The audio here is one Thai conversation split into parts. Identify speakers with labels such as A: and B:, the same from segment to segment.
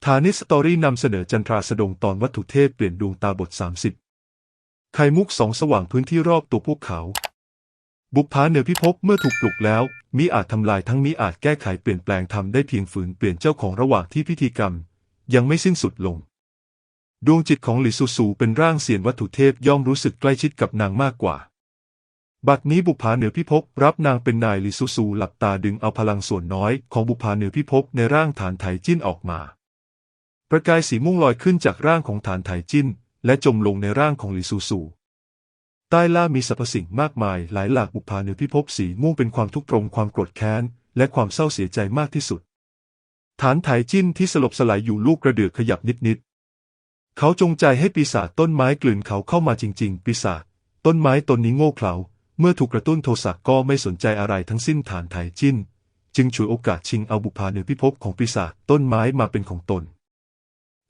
A: ฐานิสตอรี่นำเสนอจันทราสดงตอนวัตถุเทพเปลี่ยนดวงตาบท30ไข่มุกสองสว่างพื้นที่รอบตัวพวกเขาบุปผาเหนือพิภพเมื่อถูกปลุกแล้วมิอาจทำลายทั้งมิอาจแก้ไขเปลี่ยนแปลงทำได้เพียงฝืนเปลี่ยนเจ้าของระหว่างที่พิธีกรรมยังไม่สิ้นสุดลงดวงจิตของหลิซูซูเป็นร่างเซียนวัตถุเทพย่อมรู้สึกใกล้ชิดกับนางมากกว่าบัดนี้บุปผาเหนือพิภพรับนางเป็นนายหลิซูซูหลับตาดึงเอาพลังส่วนน้อยของบุปผาเหนือพิภพในร่างฐานไถจิ้นออกมาประกายสีม่วงลอยขึ้นจากร่างของฐานไถจิ้นและจมลงในร่างของหลิซูซูใต้ล่ามีสรรพสิ่งมากมายหลายหลากบุปผาเหนือพิภพสีม่วงเป็นความทุกข์ตรมความโกรธแค้นและความเศร้าเสียใจมากที่สุดฐานไถจิ้นที่สลบสลายอยู่ลูกกระเดือกขยับนิดๆเขาจงใจให้ปีศาจต้นไม้กลืนเขาเข้ามาจริงๆปีศาจต้นไม้ตนนี้โง่เขลาเมื่อถูกกระตุ้นโทสะก็ไม่สนใจอะไรทั้งสิ้นฐานไถจิ้นจึงฉวยโอกาสชิงเอาบุปผาเหนือพิภพของปีศาจต้นไม้มาเป็นของตน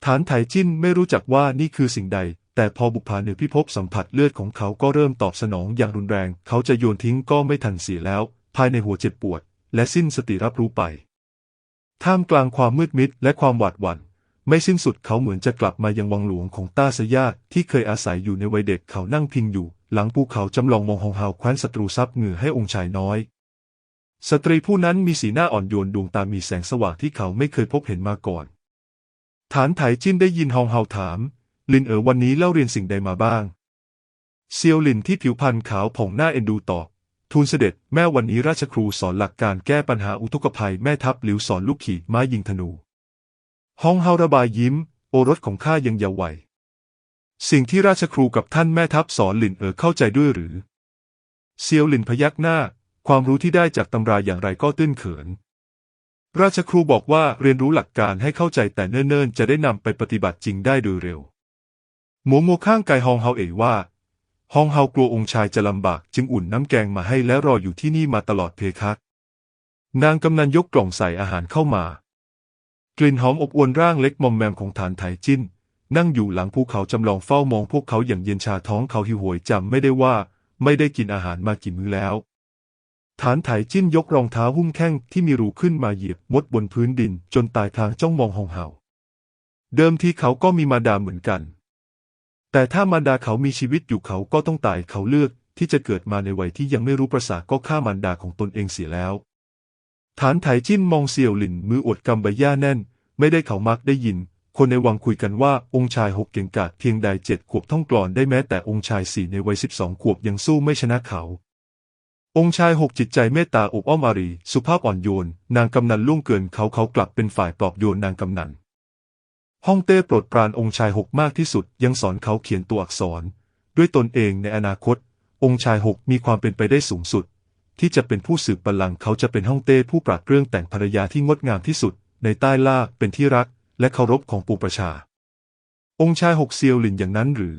A: ฐานไถจิ้นไม่รู้จักว่านี่คือสิ่งใดแต่พอบุปผาเหนือพิภพสัมผัสเลือดของเขาก็เริ่มตอบสนองอย่างรุนแรงเขาจะโยนทิ้งก็ไม่ทันเสียแล้วภายในหัวเจ็บปวดและสิ้นสติรับรู้ไปท่ามกลางความมืดมิดและความหวาดหวั่นไม่สิ้นสุดเขาเหมือนจะกลับมายังวังหลวงของต้าสยาที่เคยอาศัยอยู่ในวัยเด็กเขานั่งพิงอยู่หลังภูเขาจำลองมองฮองเฮาแคว้นศัตรูซับเหงื่อให้องค์ชายน้อยสตรีผู้นั้นมีสีหน้าอ่อนโยนดวงตามีแสงสว่างที่เขาไม่เคยพบเห็นมาก่อนฐานไถจิ้นได้ยินฮองเฮาถามลินวันนี้เล่าเรียนสิ่งใดมาบ้างเซียวลินที่ผิวพรรณขาวผ่องหน้าเอ็นดูตอบทูลเสด็จแม่วันนี้ราชครูสอนหลักการแก้ปัญหาอุทกภัยแม่ทัพหลิวสอนลูกขี่ม้ายิงธนูฮองเฮาระบายยิ้มโอรสของข้ายังเยาว์วัยสิ่งที่ราชครูกับท่านแม่ทัพสอนลินเข้าใจด้วยหรือเซียวลินพยักหน้าความรู้ที่ได้จากตำราอย่างไรก็ตื้นเขินราชครูบอกว่าเรียนรู้หลักการให้เข้าใจแต่เนิ่นๆจะได้นำไปปฏิบัติจริงได้โดยเร็วหมัวข้างกายฮองเฮาว่าฮองเฮากลัวองค์ชายจะลำบากจึงอุ่นน้ำแกงมาให้และรออยู่ที่นี่มาตลอดเพคะนางกำนันยกกล่องใส่อาหารเข้ามากลิ่นหอมอบอวลร่างเล็กมอมแมมของฐานไถจิ้นนั่งอยู่หลังภูเขาจำลองเฝ้ามองพวกเขาอย่างเย็นชาท้องเขาหิวโหยจำไม่ได้ว่าไม่ได้กินอาหารมากี่มื้อแล้วฐานไถจิ้นยกรองเท้าหุ้มแข้งที่มีรูขึ้นมาเหยียบมดบนพื้นดินจนตายพลางจ้องมองฮองเฮาเดิมทีเขาก็มีมารดาเหมือนกันแต่ถ้ามารดาเขามีชีวิตอยู่เขาก็ต้องตายเขาเลือกที่จะเกิดมาในวัยที่ยังไม่รู้ประสาก็ฆ่ามารดาของตนเองเสียแล้วฐานไถจิ้นมองเซียวหลินมืออดกำใบหญ้าแน่นไม่ได้เขามักได้ยินคนในวังคุยกันว่าองค์ชาย6เก่งกาจเพียงใด7 ขวบท่องกลอนได้แม้แต่องค์ชาย4ในวัย12 ขวบยังสู้ไม่ชนะเขาองค์ชาย6จิตใจเมตตาอบอ้อมอารีสุภาพอ่อนโยนนางกำนันล่วงเกินเขากลับเป็นฝ่ายปลอบโยนนางกำนันฮ่องเต้โปรดปรานองค์ชาย6มากที่สุดยังสอนเขาเขียนตัวอักษรด้วยตนเองในอนาคตองค์ชาย6มีความเป็นไปได้สูงสุดที่จะเป็นผู้สืบบัลลังก์เขาจะเป็นฮ่องเต้ผู้ปราดเรื่องแต่งภรรยาที่งดงามที่สุดในใต้ล่าเป็นที่รักและเคารพของปวงประชาองค์ชาย6เซียวหลินอย่างนั้นหรือ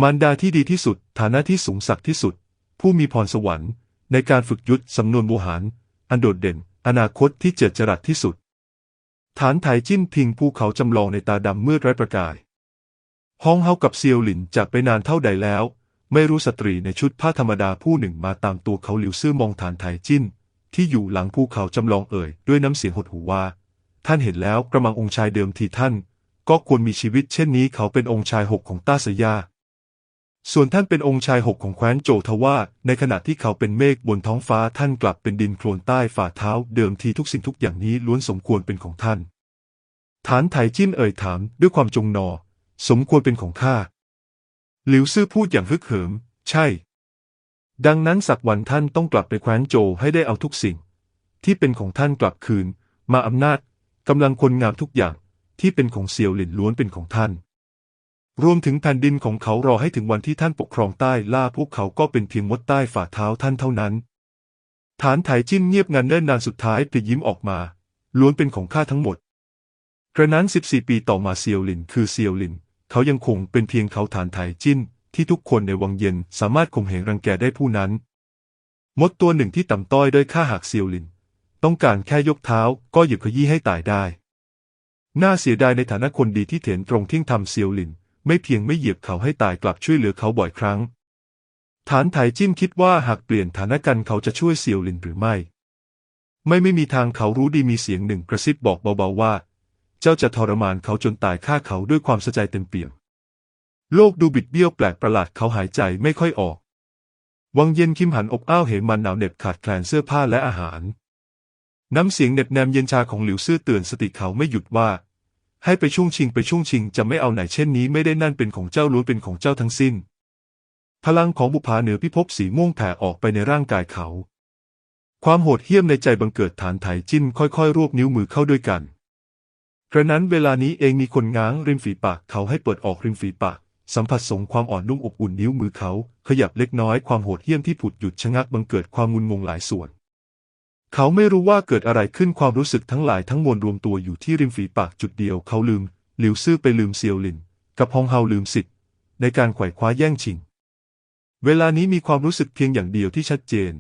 A: มารดาที่ดีที่สุดฐานะที่สูงสักที่สุดผู้มีพรสวรรค์ในการฝึกยุทธสำนวนโวหารอันโดดเด่นอนาคตที่เจิดจรัสที่สุดฐานไถจิ้นพิงภูเขาจำลองในตาดำมืดไร้ประกายฮองเฮากับเซียวหลินจากไปนานเท่าใดแล้วไม่รู้สตรีในชุดผ้าธรรมดาผู้หนึ่งมาตามตัวเขาหลิวซื่อมองฐานไถจิ้นที่อยู่หลังภูเขาจำลองด้วยน้ำเสียงหดหู่ว่าท่านเห็นแล้วกระมังองค์ชายเดิมทีท่านก็ควรมีชีวิตเช่นนี้เขาเป็นองค์ชาย6ของต้าสยาส่วนท่านเป็นองค์ชาย6ของแคว้นโจวทว่าในขณะที่เขาเป็นเมฆบนท้องฟ้าท่านกลับเป็นดินโคลนใต้ฝ่าเท้าเดิมทีทุกสิ่งทุกอย่างนี้ล้วนสมควรเป็นของท่านฐานไถจิ้นถามด้วยความจงนอสมควรเป็นของข้าหลิวซื่อพูดอย่างฮึกเหิมใช่ดังนั้นสักวันท่านต้องกลับไปแคว้นโจวให้ได้เอาทุกสิ่งที่เป็นของท่านกลับคืนมาอำนาจกำลังคนงามทุกอย่างที่เป็นของเซียวหลินล้วนเป็นของท่านรวมถึงแผ่นดินของเขารอให้ถึงวันที่ท่านปกครองใต้ล่าพวกเขาก็เป็นเพียงมดใต้ฝ่าเท้าท่านเท่านั้นฐานไถจิ้นเงียบงันเนิ่นนานสุดท้ายปริยิ้มออกมาล้วนเป็นของข้าทั้งหมดกระนั้น14 ปีต่อมาเซียวหลินคือเซียวหลินเขายังคงเป็นเพียงเขาฐานไถจิ้นที่ทุกคนในวังเย็นสามารถข่มเหงรังแกได้ผู้นั้นมดตัวหนึ่งที่ต่ำต้อยด้วยข้าหากเซียวหลินต้องการแค่ยกเท้าก็หยิบขยี้ให้ตายได้น่าเสียดายในฐานะคนดีที่เถนตรงเที่ยงธรรมเซียวหลินไม่เพียงไม่เหยียบเขาให้ตายกลับช่วยเหลือเขาบ่อยครั้งฐานไถจิ้นคิดว่าหากเปลี่ยนฐานะกันเขาจะช่วยเซียวหลินหรือไม่มีทางเขารู้ดีมีเสียงหนึ่งกระซิบบอกเบาๆว่า เจ้าจะทรมานเขาจนตายฆ่าเขาด้วยความสะใจเต็มเปี่ยมโลกดูบิดเบี้ยวแปลกประหลาดเขาหายใจไม่ค่อยออกวังเย็นคิมหันอบอ้าวเหมันหนาวเหน็บขาดแคลนเสื้อผ้าและอาหารน้ำเสียงเหน็บแนมเย็นชาของหลิวซื่อเตือนสติเขาไม่หยุดว่าให้ไปช่วงชิงจะไม่เอาไหนเช่นนี้ไม่ได้นั่นเป็นของเจ้าล้วนเป็นของเจ้าทั้งสิ้นพลังของบุพภาเหนือพิภพสีม่วงแผ่ออกไปในร่างกายเขาความโหดเหี้ยมในใจบังเกิดฐานไถจิ้นค่อยๆรวบนิ้วมือเข้าด้วยกันกระนั้นเวลานี้เองมีคนง้างริมฝีปากเขาให้เปิดออกริมฝีปากสัมผัสส่งความอ่อนนุ่มอบอุ่นนิ้วมือเขาขยับเล็กน้อยความโหดเหี้ยมที่ผุดหยุดชะงักบังเกิดความงุนงงหลายส่วนเขาไม่รู้ว่าเกิดอะไรขึ้นความรู้สึกทั้งหลายทั้งมวลรวมตัวอยู่ที่ริมฝีปากจุดเดียวเขาลืมหลิวซื่อไปลืมเซียวหลินกับฮองเฮาลืมสิทธิ์ในการไขว่คว้าแย่งชิงเวลานี้มีความรู้สึกเพียงอย่างเดียวที่ชัดเจน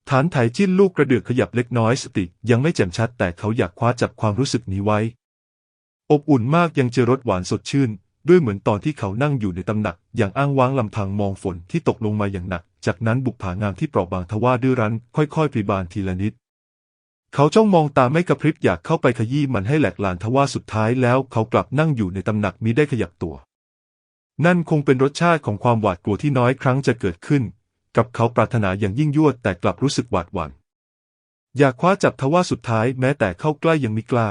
A: ฐานไถจิ้นลูกกระเดือกขยับเล็กน้อยสติยังไม่แจ่มชัดแต่เขาอยากคว้าจับความรู้สึกนี้ไว้อบอุ่นมากยังเจอรสหวานสดชื่นด้วยเหมือนตอนที่เขานั่งอยู่ในตำหนักอย่างอ้างว้างลำพังมองฝนที่ตกลงมาอย่างหนักจากนั้นบุปผางามที่เปราะบางทว่าดื้อรั้นค่อยๆปริบานทีละนิดเขาจ้องมองตาไม่กระพริบอยากเข้าไปขยี้มันให้แหลกลานทว่าสุดท้ายแล้วเขากลับนั่งอยู่ในตำหนักมิได้ขยับตัวนั่นคงเป็นรสชาติของความหวาดกลัวที่น้อยครั้งจะเกิดขึ้นกับเขาปรารถนาอย่างยิ่งยวดแต่กลับรู้สึกหวาดหวั่นอยากคว้าจับทว่าสุดท้ายแม้แต่เข้าใกล้ยังไม่กล้า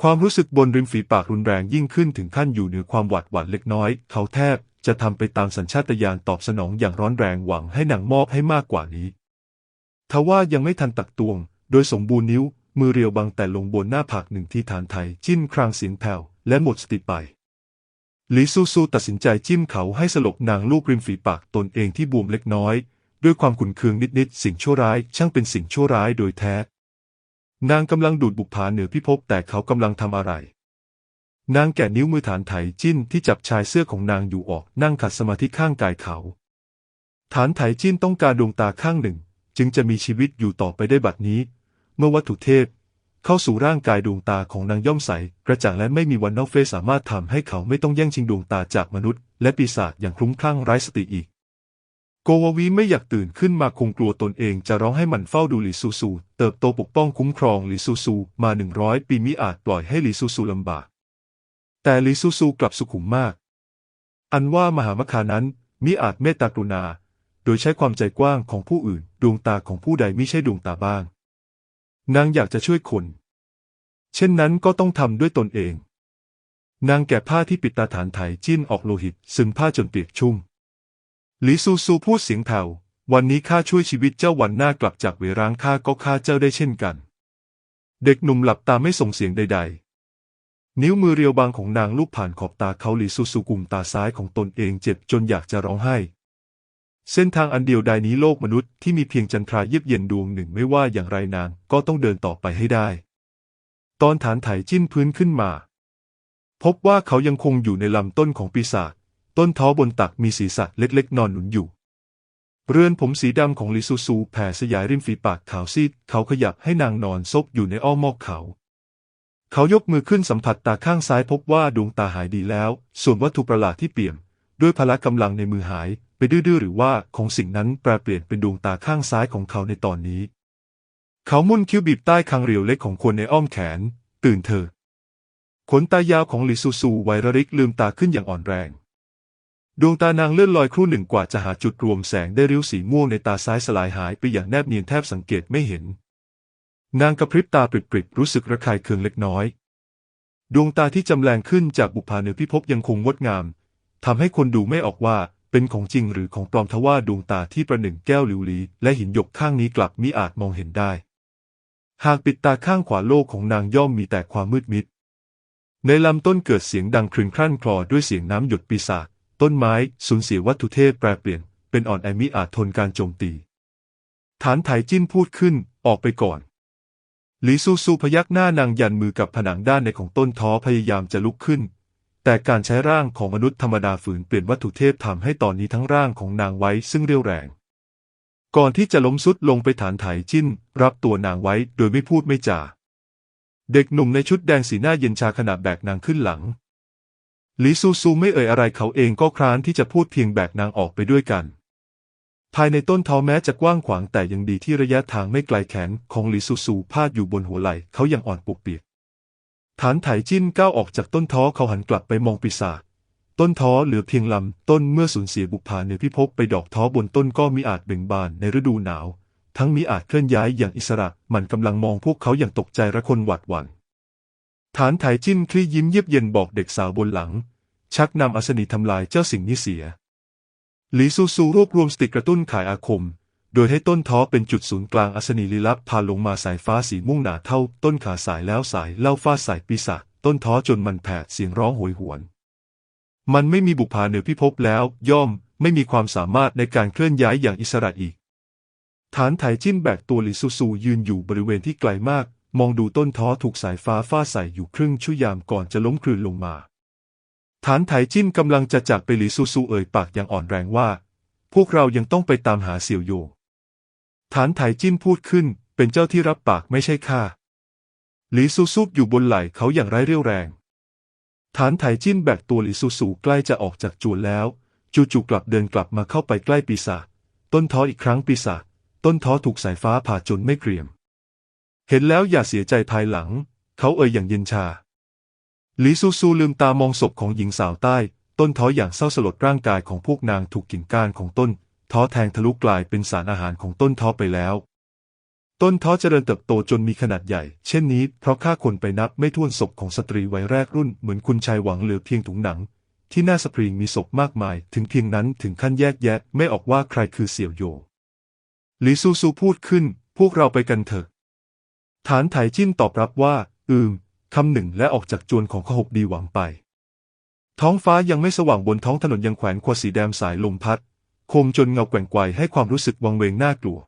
A: ความรู้สึกบนริมฝีปากรุนแรงยิ่งขึ้นถึงขั้นอยู่เหนือความหวาดหวั่นเล็กน้อยเขาแทบจะทำไปตามสัญชาตญาณตอบสนองอย่างร้อนแรงหวังให้นางมอบให้มากกว่านี้ทว่ายังไม่ทันตักตวงโดยสมบูรณ์นิ้วมือเรียวบางแต่ลงบนหน้าผากหนึ่งที่ฐานไถจิ้นครางเสียงแผ่วและหมดสติไปหลีซูตัดสินใจจิ้มเขาให้สลบนางลูกริมฝีปากตนเองที่บวมเล็กน้อยด้วยความขุ่นเคืองนิดๆสิ่งชั่วร้ายช่างเป็นสิ่งชั่วร้ายโดยแท้นางกำลังดูดบุปผาเหนือพิภพแต่เขากำลังทำอะไรนางแกะนิ้วมือฐานไถจิ้นที่จับชายเสื้อของนางอยู่ออกนั่งขัดสมาธิข้างกายเขาฐานไถจิ้นต้องการดวงตาข้างหนึ่งจึงจะมีชีวิตอยู่ต่อไปได้บัดนี้เมื่อวัตถุเทพเข้าสู่ร่างกายดวงตาของนางย่อมใสกระจ่างและไม่มีวันนอกเฟสสามารถทำให้เขาไม่ต้องแย่งชิงดวงตาจากมนุษย์และปีศาจอย่างคลุ้มคลั่งไร้สติอีกโกวาวีไม่อยากตื่นขึ้นมาคงกลัวตนเองจะร้องให้มันเฝ้าดูหลีซูเติบโตปกป้องคุ้มครองหลีซูมา100 ปีมิอาจปล่อยให้หลีซูลำบากแต่หลีซูกลับสุขุมมากอันว่ามหามคานั้นมิอาจเมตตากรุณาโดยใช้ความใจกว้างของผู้อื่นดวงตาของผู้ใดมิใช่ดวงตาบ้างนางอยากจะช่วยคนเช่นนั้นก็ต้องทำด้วยตนเองนางแกะผ้าที่ปิดตาฐานไถจิ้นออกโลหิตซึมผ้าจนเปียกชุ่มหลีซูพูดเสียงแผ่ววันนี้ข้าช่วยชีวิตเจ้าวันหน้ากลับจากเวร้างข้าก็ฆ่าเจ้าได้เช่นกันเด็กหนุ่มหลับตาไม่ส่งเสียงใดๆนิ้วมือเรียวบางของนางลูบผ่านขอบตาเขาหลีซูกุมตาซ้ายของตนเองเจ็บจนอยากจะร้องไห้เส้นทางอันเดียวดายนี้โลกมนุษย์ที่มีเพียงจันทราเยือกเย็นดวงหนึ่งไม่ว่าอย่างไรนางก็ต้องเดินต่อไปให้ได้ตอนฐานไถจิ้นพื้นขึ้นมาพบว่าเขายังคงอยู่ในลำต้นของปีศาจต้นท้อบนตักมีศีรษะเล็กๆนอนหนุนอยู่เรือนผมสีดำของลิซูแผ่สยายริมฝีปากขาวซีดเขาขยับให้นางนอนซบอยู่ในอ้อมอกเขายกมือขึ้นสัมผัสตาข้างซ้ายพบว่าดวงตาหายดีแล้วส่วนวัตถุประหลาดที่เปี่ยมด้วยพละกำลังในมือหายไปดื้อหรือว่าของสิ่งนั้นแปลเปลี่ยนเป็นดวงตาข้างซ้ายของเขาในตอนนี้เขามุ่นคิ้วบีบใต้คางเรียวเล็กของคนในอ้อมแขนตื่นเถอะขนตายาวของหลิซูไวระริกลืมตาขึ้นอย่างอ่อนแรงดวงตานางเลื่อนลอยครู่หนึ่งกว่าจะหาจุดรวมแสงได้ริ้วสีม่วงในตาซ้ายสลายหายไปอย่างแนบเนียนแทบสังเกตไม่เห็นนางกระพริบตาปริบๆรู้สึกระคายเคืองเล็กน้อยดวงตาที่จำแรงขึ้นจากบุพภาเหนือพิภพยังคงงดงามทำให้คนดูไม่ออกว่าเป็นของจริงหรือของปลอมทว่าดวงตาที่ประหนึ่งแก้วลิวลีและหินหยกข้างนี้กลับมิอาจมองเห็นได้หากปิดตาข้างขวาโลกของนางย่อมมีแต่ความมืดมิดในลำต้นเกิดเสียงดังครึงครั่นคลอด้วยเสียงน้ำหยดปีศาจต้นไม้สูญเสียวัตถุเทพแปรเปลี่ยนเป็นอ่อนแอมิอาจทนการโจมตีฐานไถจิ้นพูดขึ้นออกไปก่อนหลีซูพยักหน้านางยันมือกับผนังด้านในของต้นท้อพยายามจะลุกขึ้นแต่การใช้ร่างของมนุษย์ธรรมดาฝืนเปลี่ยนวัตถุเทพทำให้ตอนนี้ทั้งร่างของนางไว้ซึ่งเรี่ยวแรงก่อนที่จะล้มสุดลงไปฐานไถจิ้นรับตัวนางไว้โดยไม่พูดไม่จาเด็กหนุ่มในชุดแดงสีหน้าเย็นชาขณะแบกนางขึ้นหลังหลีซูไม่เอ่ยอะไรเขาเองก็คร้านที่จะพูดเพียงแบกนางออกไปด้วยกันภายในต้นท้อแม้จะกว้างขวางแต่ยังดีที่ระยะทางไม่ไกลแขนของหลีซูพาดอยู่บนหัวไหล่เขายังอ่อนปวกเปียก ฐานไถจิ้นก้าวออกจากต้นท้อเขาหันกลับไปมองปีศาจต้นท้อเหลือเพียงลำต้นเมื่อสูญเสียบุปผาเนื้อพิภพไปดอกท้อบนต้นก็มีอาจเบ่งบานในฤดูหนาวทั้งมีอาจเคลื่อนย้ายอย่างอิสระมันกำลังมองพวกเขาอย่างตกใจระคนหวาดหวั่นฐานไถจิ้นคลี่ยิ้มเยือกเย็นบอกเด็กสาวบนหลังชักนำอัศนีทำลายเจ้าสิ่งนี้เสียหลีซูซูรวบรวมสติกระตุ้นขายอาคมโดยให้ต้นท้อเป็นจุดศูนย์กลางอัศนีลี้ลับพาลงมาสายฟ้าสีม่วงหนาเท่าต้นขาสายแล้วสายเล่าฟาดใส่ปีศาจต้นท้อจนมันแผดเสียงร้องโหยหวนมันไม่มีบุปผาเหนือพิภพแล้วย่อมไม่มีความสามารถในการเคลื่อนย้ายอย่างอิสระอีกฐานไถจิ้นแบกตัวหลีซูซูยืนอยู่บริเวณที่ไกลมากมองดูต้นท้อถูกสายฟ้าฟาดใส่อยู่ครึ่งชั่วยามก่อนจะล้มคลืนลงมาฐานไถจิ้นกำลังจะจากไปหลีซูซูเอ่ยปากอย่างอ่อนแรงว่าพวกเรายังต้องไปตามหาเสี่ยวโยฐานไถจิ้นพูดขึ้นเป็นเจ้าที่รับปากไม่ใช่ข้าหลีซูซูอยู่บนไหล่เขาอย่างไร้เรี่ยวแรงฐานไถจิ้นแบกตัวหลีซูซูใกล้จะออกจากจวนแล้วจู่ๆกลับเดินกลับมาเข้าไปใกล้ปีศาจต้นท้ออีกครั้งปีศาจต้นท้อถูกสายฟ้าผ่าจนไม่เกรียมเห็นแล้วอย่าเสียใจภายหลังเขาเอ่ยอย่างเย็นชาหลีซูซูลืมตามองศพของหญิงสาวใต้ต้นท้ออย่างเศร้าสลดร่างกายของพวกนางถูกกิ่งก้านของต้นท้อแทงทะลุกลายเป็นสารอาหารของต้นท้อไปแล้วต้นท้อเจริญเติบโตจนมีขนาดใหญ่เช่นนี้เพราะฆ่าคนไปนับไม่ถ้วนศพของสตรีวัยแรกรุ่นเหมือนคุณชายหวังเหลือเพียงถุงหนังที่หน้าสปริงมีศพมากมายถึงเพียงนั้นถึงขั้นแยกแยะไม่ออกว่าใครคือเสี่ยวโยหลีซูซูพูดขึ้นพวกเราไปกันเถอะฐานไถจิ้นตอบรับว่าคำหนึ่งและออกจากจวนของขหบดีหวังไปท้องฟ้ายังไม่สว่างบนท้องถนนยังแขวนขวดสีแดงสายลมพัดโคมจนเงาแกว่งไกวให้ความรู้สึกวังเวงน่ากลัว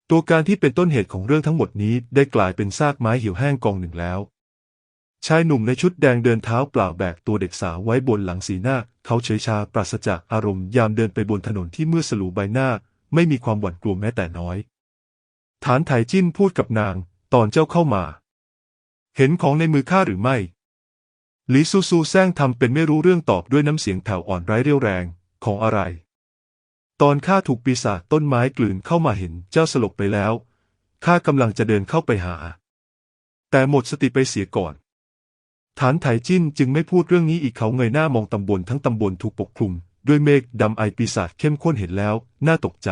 A: ตัวการที่เป็นต้นเหตุของเรื่องทั้งหมดนี้ได้กลายเป็นซากไม้เหี่ยวแห้งกองหนึ่งแล้วชายหนุ่มในชุดแดงเดินเท้าเปล่าแบกตัวเด็กสาวไว้บนหลังสีหน้าเขาเฉยชาปราศจากอารมณ์ยามเดินไปบนถนนที่มืดสลัวใบหน้าไม่มีความหวั่นกลัวแม้แต่น้อยฐานไถจิ้นพูดกับนางตอนเจ้าเข้ามาเห็นของในมือข้าหรือไม่หลีซูซูแซงทำเป็นไม่รู้เรื่องตอบด้วยน้ำเสียงแผ่วอ่อนไร้เรี่ยวแรงของอะไรตอนข้าถูกปีศาจต้นไม้กลืนเข้ามาเห็นเจ้าสลบไปแล้วข้ากำลังจะเดินเข้าไปหาแต่หมดสติไปเสียก่อนฐานไถจิ้นจึงไม่พูดเรื่องนี้อีกเขาเงยหน้ามองตำบลทั้งตำบลถูกปกคลุมด้วยเมฆดำไอปีศาจเข้มข้นเห็นแล้วน่าตกใจ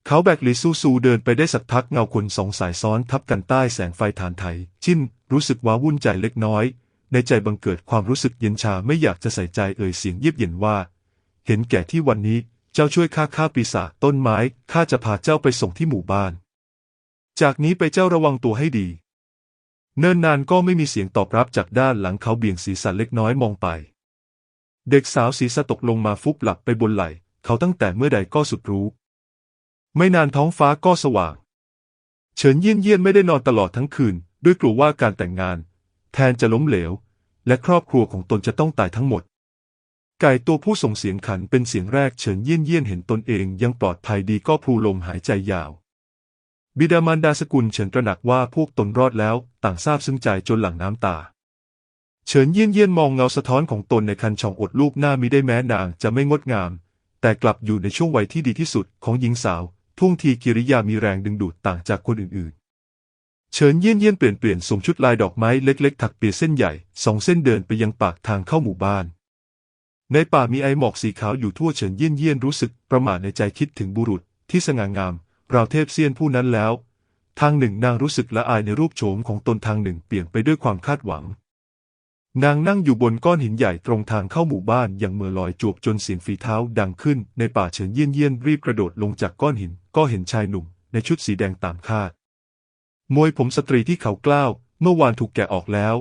A: เขาแบกหลีซูซูเดินไปได้สักพักเงาคนสองสายซ้อนทับกันใต้แสงไฟฐานไถจิ้นรู้สึกว้าวุ่นใจเล็กน้อยในใจบังเกิดความรู้สึกเย็นชาไม่อยากจะใส่ใจเอ่ยเสียงเยียบเย็นว่าเห็นแก่ที่วันนี้เจ้าช่วยข้าฆ่าปีศาจต้นไม้ข้าจะพาเจ้าไปส่งที่หมู่บ้านจากนี้ไปเจ้าระวังตัวให้ดีเนิ่นนานก็ไม่มีเสียงตอบรับจากด้านหลังเขาเบี่ยงศีรษะเล็กน้อยมองไปเด็กสาวศีรษะตกลงมาฟุบหลับไปบนไหล่เขาตั้งแต่เมื่อใดก็สุดรู้ไม่นานท้องฟ้าก็สว่างเฉินเยี่ยนไม่ได้นอนตลอดทั้งคืนด้วยกลัวว่าการแต่งงานแทนจะล้มเหลวและครอบครัวของตนจะต้องตายทั้งหมดไก่ตัวผู้ส่งเสียงขันเป็นเสียงแรกเฉินเยี่ยนเห็นตนเองยังปลอดภัยดีก็พลูลมหายใจยาวบิดามารดาสกุลเฉินตระหนักว่าพวกตนรอดแล้วต่างซาบซึ้งใจจนหลั่งน้ำตาเฉินเยี่ยนมองเงาสะท้อนของตนในคันช่องอดรูปหน้ามิได้แม้นางจะไม่งดงามแต่กลับอยู่ในช่วงวัยที่ดีที่สุดของหญิงสาวท่วงทีกิริยามีแรงดึงดูดต่างจากคนอื่นๆเฉินเยี่ยนเปลี่ยนสวมชุดลายดอกไม้เล็กๆถักเปียเส้นใหญ่2 เส้นเดินไปยังปากทางเข้าหมู่บ้านในป่ามีไอหมอกสีขาวอยู่ทั่วเฉินเยี่ยนรู้สึกประหม่าในใจคิดถึงบุรุษที่สง่างามราวเทพเซียนผู้นั้นแล้วทางหนึ่งนางรู้สึกละอายในรูปโฉมของตนทางหนึ่งเปี่ยมไปด้วยความคาดหวังนางนั่งอยู่บนก้อนหินใหญ่ตรงทางเข้าหมู่บ้านอย่างเมื่อลอยจวบจนเสียงฝีเท้าดังขึ้นในป่าเฉินเยี่ยนรีบกระโดดลงจากก้อนหินก็เห็นชายหนุ่มในชุดสีแดงตามคาดมวยผมสตรีที่เขากล้าวเมื่อวานถูกแกะออกแล้ว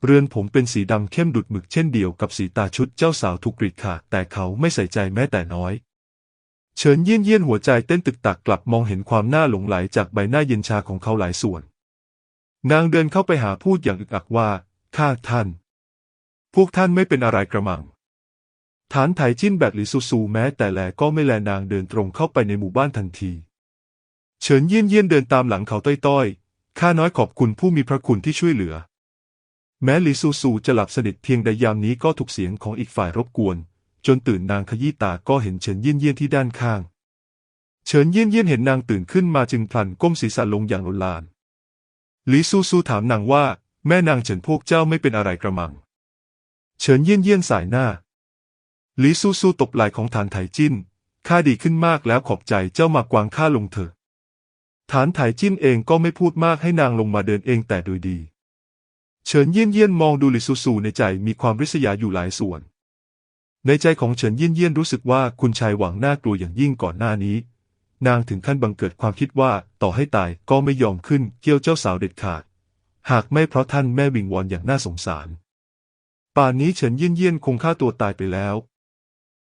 A: เรือนผมเป็นสีดำเข้มดุจหมึกเช่นเดียวกับสีตาชุดเจ้าสาวถูกกรีดขาดแต่เขาไม่ใส่ใจแม้แต่น้อยเฉินเยี่ยนหัวใจเต้นตึกตักกลับมองเห็นความน่าหลงไหลจากใบหน้าเย็นชาของเขาหลายส่วนนางเดินเข้าไปหาพูดอย่างอึกอักว่าข้าท่านพวกท่านไม่เป็นอะไรกระมังฐานไถจิ้นแบกหลีซูซูแม้แต่แลก็ไม่แลนางเดินตรงเข้าไปในหมู่บ้านทันทีเฉินเยี่ยนเดินตามหลังเขาต้อยๆข้าน้อยขอบคุณผู้มีพระคุณที่ช่วยเหลือแม้หลีซูซูจะหลับสนิทเพียงใดยามนี้ก็ถูกเสียงของอีกฝ่ายรบกวนจนตื่นนางขยี้ตาก็เห็นเฉินเยี่ยนที่ด้านข้างเฉินเยี่ยนเห็นนางตื่นขึ้นมาจึงพลันก้มศีรษะลงอย่างโลลานหลีซูซูถามนางว่า แม่นางเฉินพวกเจ้าไม่เป็นอะไรกระมังเฉินเยี่ยนเยี่ยนสายหน้าหลีซูซูตบไหล่ของฐานไถจิ้นข้าดีขึ้นมากแล้วขอบใจเจ้ามากวางข้าลงเถอะฐานไถจิ้นเองก็ไม่พูดมากให้นางลงมาเดินเองแต่โดยดีเฉินเยี่ยนเยี่ยนมองดูหลีซูซูในใจมีความริษยาอยู่หลายส่วนในใจของเฉินเยี่ยนเยี่ยนรู้สึกว่าคุณชายหวังน่ากลัวอย่างยิ่งก่อนหน้านี้นางถึงขั้นบังเกิดความคิดว่าต่อให้ตายก็ไม่ยอมขึ้นเกี่ยวเจ้าสาวเด็ดขาดหากไม่เพราะท่านแม่วิงวอนอย่างน่าสงสารป่านนี้เฉินเยี่ยนเยี่ยนคงฆ่าตัวตายไปแล้ว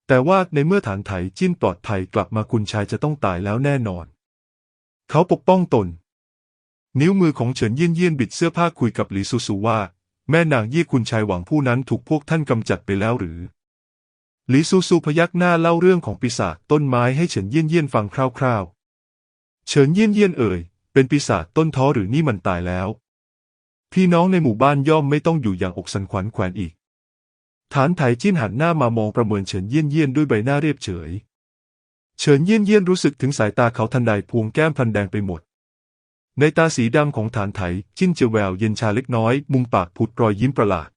A: แต่ว่าในเมื่อฐานไถจิ้นปลอดภัยกลับมาคุณชายจะต้องตายแล้วแน่นอนเขาปกป้องตนนิ้วมือของเฉินเยี่ยนเยี่ยนบิดเสื้อผ้าคุยกับหลีซูซูว่าแม่นางยี่คุณชายหวังผู้นั้นถูกพวกท่านกำจัดไปแล้วหรือหลีซูซูพยักหน้าเล่าเรื่องของปีศาจต้นไม้ให้เฉินเยี่ยนเยี่ยนฟังคร่าวๆเฉินเยี่ยนเยี่ยนเอ่ยเป็นปีศาจต้นท้อหรือนี่มันตายแล้วพี่น้องในหมู่บ้านย่อมไม่ต้องอยู่อย่างอกสันขวัญแขวนอีกฐานไถจิ้นหันหน้ามามองประเมินเฉินเยี่ยนเยี่ยนด้วยใบหน้าเรียบเฉยเฉินเยี่ยนเยี่ยนรู้สึกถึงสายตาเขาทันใดพวงแก้มพลันแดงไปหมดในตาสีดำของฐานไถจิ้นเจแววเย็นชาเล็กน้อยมุมปากผุดรอยยิ้มประหลาด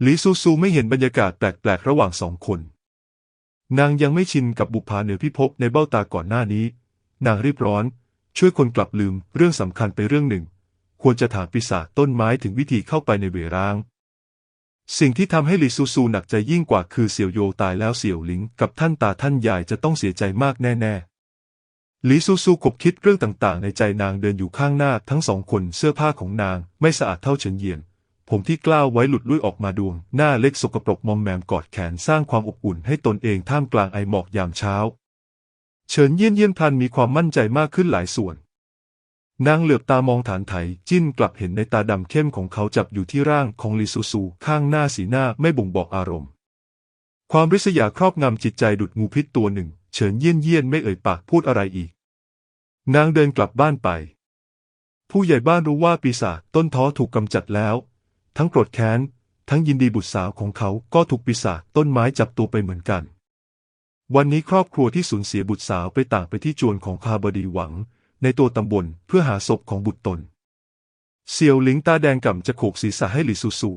A: หลีซูซูไม่เห็นบรรยากาศแปลกๆระหว่างสองคนนางยังไม่ชินกับบุปผาเหนือพิภพในเบ้าตาก่อนหน้านี้นางรีบร้อนช่วยคนกลับลืมเรื่องสำคัญไปเรื่องหนึ่งควรจะถามปีศาจต้นไม้ถึงวิธีเข้าไปในเวร้างสิ่งที่ทำให้หลีซูซูหนักใจยิ่งกว่าคือเสี่ยวโยตายแล้วเสี่ยวหลิงกับท่านตาท่านยายจะต้องเสียใจมากแน่ๆหลีซูซูขบคิดเรื่องต่างๆในใจนางเดินอยู่ข้างหน้าทั้งสองคนเสื้อผ้าของนางไม่สะอาดเท่าเฉินเยียนผมที่กล้าวไว้หลุดลุ่ยออกมาดวงหน้าเล็กสกปรกมอมแมมกอดแขนสร้างความอบอุ่นให้ตนเองท่ามกลางไอหมอกยามเช้าเฉินเยี่ยนเยี่ยนพลันมีความมั่นใจมากขึ้นหลายส่วนนางเหลือบตามองฐานไถจิ้นกลับเห็นในตาดำเข้มของเขาจับอยู่ที่ร่างของลีซูซูข้างหน้าสีหน้าไม่บ่งบอกอารมณ์ความริษยาครอบงำจิตใจดุจงูพิษตัวหนึ่งเฉินเยี่ยนเยี่ยนไม่เอ่ยปากพูดอะไรอีกนางเดินกลับบ้านไปผู้ใหญ่บ้านรู้ว่าปีศาจต้นท้อถูกกำจัดแล้วทั้งโกรธแค้นทั้งยินดีบุตรสาวของเขาก็ถูกปีศาจต้นไม้จับตัวไปเหมือนกันวันนี้ครอบครัวที่สูญเสียบุตรสาวไปต่างไปที่จวนของคาบดีหวังในตัวตำบลเพื่อหาศพของบุตรตนเสี่ยวหลิงตาแดงก่ำจะโขกศีรษะให้หลีซูซู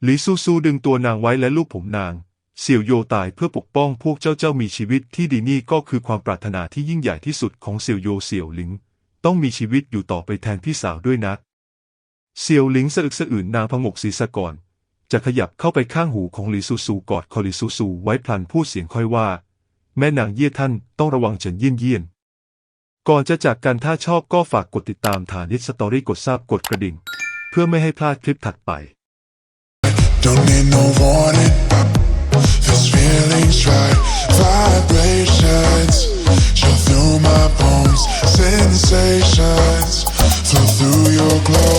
A: หลีซูซูดึงตัวนางไว้และลูบผมนางเสี่ยวโยตายเพื่อปกป้องพวกเจ้ามีชีวิตที่ดีนี่ก็คือความปรารถนาที่ยิ่งใหญ่ที่สุดของเสี่ยวโยเสี่ยวหลิงต้องมีชีวิตอยู่ต่อไปแทนพี่สาวด้วยนะเสี่ยวหลิงสะอึกสะอื้นนางพงกศีรษะก่อนจะขยับเข้าไปข้างหูของหลีซูซูกอดคอหลีซูซูไว้พลันพูดเสียงค่อยว่าแม่นางเยี่ยท่านต้องระวังเฉินเยี่ยนเยี่ยนก่อนจะจากกันถ้าชอบก็ฝากกดติดตามฐานฮิตสตอรี่กดซับกดกระดิ่งเพื่อไม่ให้พลาดคลิปถัดไป
B: Don't need no warning. This feeling's right. Vibrations show through my bones. Sensations flow through your glow.